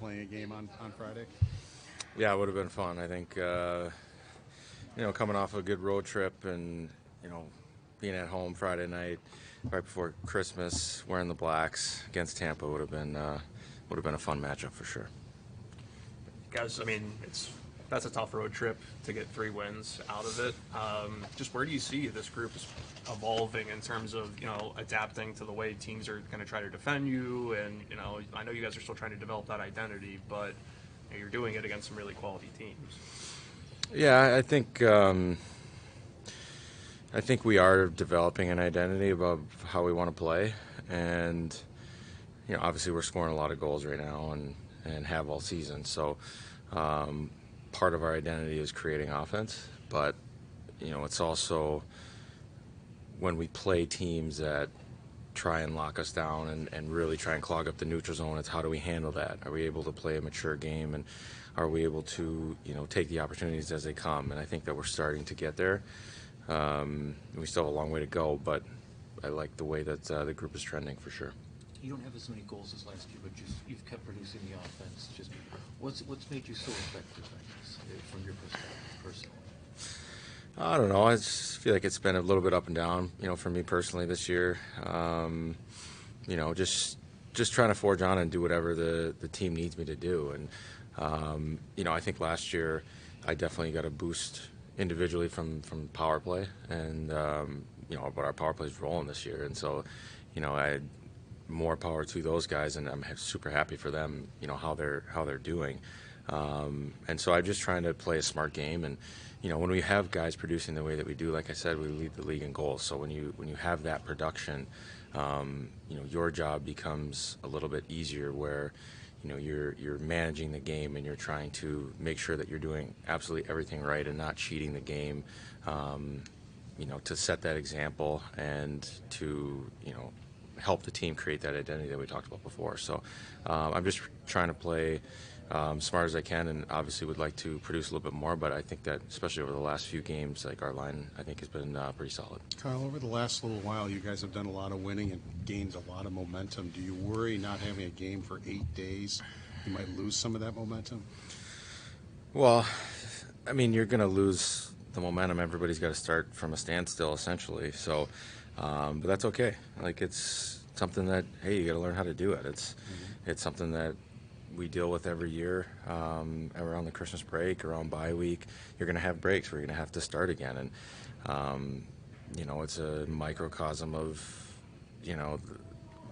playing a game on Friday? Yeah, it would have been fun. I think, coming off a good road trip and, being at home Friday night right before Christmas, wearing the blacks against Tampa would have been a fun matchup for sure. Guys, I mean, that's a tough road trip to get 3 wins out of it. Just where do you see this group evolving in terms of adapting to the way teams are going to try to defend you? And I know you guys are still trying to develop that identity, but you're doing it against some really quality teams. Yeah, I think we are developing an identity about how we want to play, and obviously we're scoring a lot of goals right now and have all season. So part of our identity is creating offense, but it's also when we play teams that try and lock us down and really try and clog up the neutral zone, it's how do we handle that? Are we able to play a mature game, and are we able to take the opportunities as they come? And I think that we're starting to get there. We still have a long way to go, but I like the way that the group is trending for sure. You don't have as many goals as last year, but you've kept producing the offense. Just what's made you so effective, I guess, from your perspective, personally? I don't know. I just feel like it's been a little bit up and down, for me personally this year. Just trying to forge on and do whatever the team needs me to do. And, I think last year I definitely got a boost individually from power play, and, but our power play is rolling this year. And so, I had more power to those guys, and I'm super happy for them, how they're doing. And so I'm just trying to play a smart game. And, when we have guys producing the way that we do, like I said, we lead the league in goals. So when you have that production, your job becomes a little bit easier, where you're managing the game and you're trying to make sure that you're doing absolutely everything right and not cheating the game, to set that example and to help the team create that identity that we talked about before. So I'm just trying to play smart as I can, and obviously would like to produce a little bit more, but I think that especially over the last few games, like our line, I think has been pretty solid. Kyle, over the last little while, you guys have done a lot of winning and gained a lot of momentum. Do you worry not having a game for 8 days, you might lose some of that momentum? Well, I mean, you're going to lose the momentum. Everybody's got to start from a standstill, essentially. So, but that's okay. Like, it's something that, hey, you got to learn how to do it. It's something that we deal with every year. Around the Christmas break, around bye week, you're going to have breaks where you're going to have to start again. And, it's a microcosm of,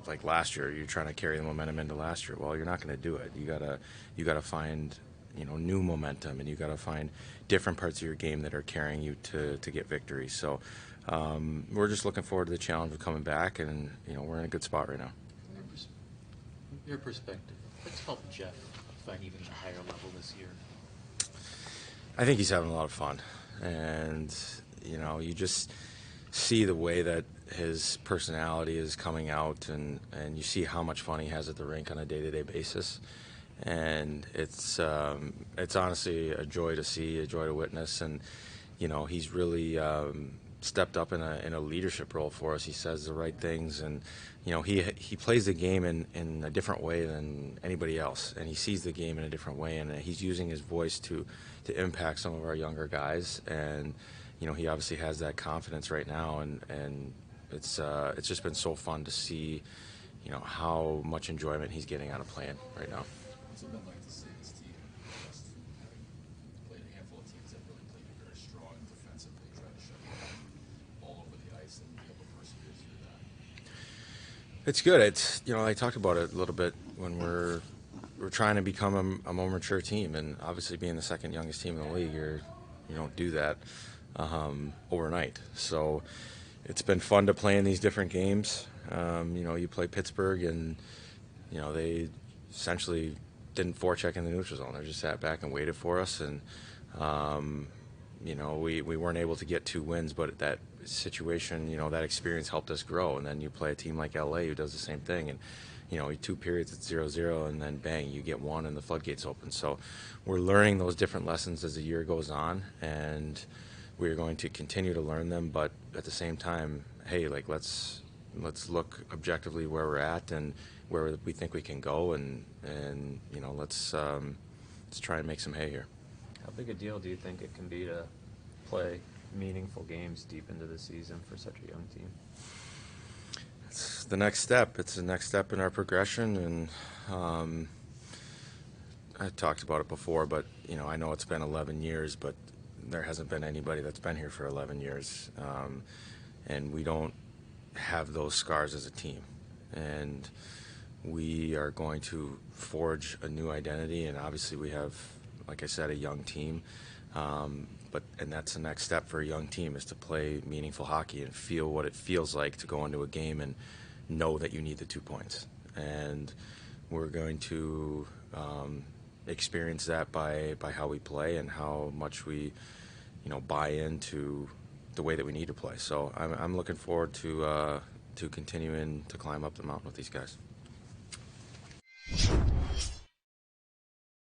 like last year, you're trying to carry the momentum into last year. Well, you're not going to do it. You gotta find, new momentum, and you got to find different parts of your game that are carrying you to get victory. So we're just looking forward to the challenge of coming back, and, we're in a good spot right now. Your perspective, what's helped Jeff find even a higher level this year? I think he's having a lot of fun, and you just see the way that his personality is coming out, and you see how much fun he has at the rink on a day-to-day basis, and it's honestly a joy to see, a joy to witness. And he's really stepped up in a leadership role for us. He says the right things, and he plays the game in a different way than anybody else, and he sees the game in a different way, and he's using his voice to impact some of our younger guys. And he obviously has that confidence right now, and it's just been so fun to see how much enjoyment he's getting out of playing right now. What's it been like to see this team just having played a handful of teams that really played very strong defensively, trying to shut you down all over the ice and be able to persevere through that? It's good. It's I talked about it a little bit when we're trying to become a more mature team, and obviously being the second youngest team in the league, you don't do that overnight. So it's been fun to play in these different games. You play Pittsburgh, and they essentially didn't forecheck in the neutral zone. They just sat back and waited for us, and we weren't able to get 2 wins, but that situation, that experience helped us grow. And then you play a team like LA who does the same thing, and 2 periods at 0-0, and then bang, you get 1 and the floodgates open. So we're learning those different lessons as the year goes on, and we're going to continue to learn them. But at the same time, hey, like let's look objectively where we're at, and where we think we can go, and you know, let's try and make some hay here. How big a deal do you think it can be to play meaningful games deep into the season for such a young team? It's the next step. It's the next step in our progression, and I talked about it before, but you know, I know it's been 11 years, but there hasn't been anybody that's been here for 11 years, and we don't have those scars as a team, and we are going to forge a new identity, and obviously we have, like I said, a young team, and that's the next step for a young team, is to play meaningful hockey and feel what it feels like to go into a game and know that you need the 2 points. And we're going to experience that by how we play and how much we, you know, buy into the way that we need to play. So I'm looking forward to continuing to climb up the mountain with these guys.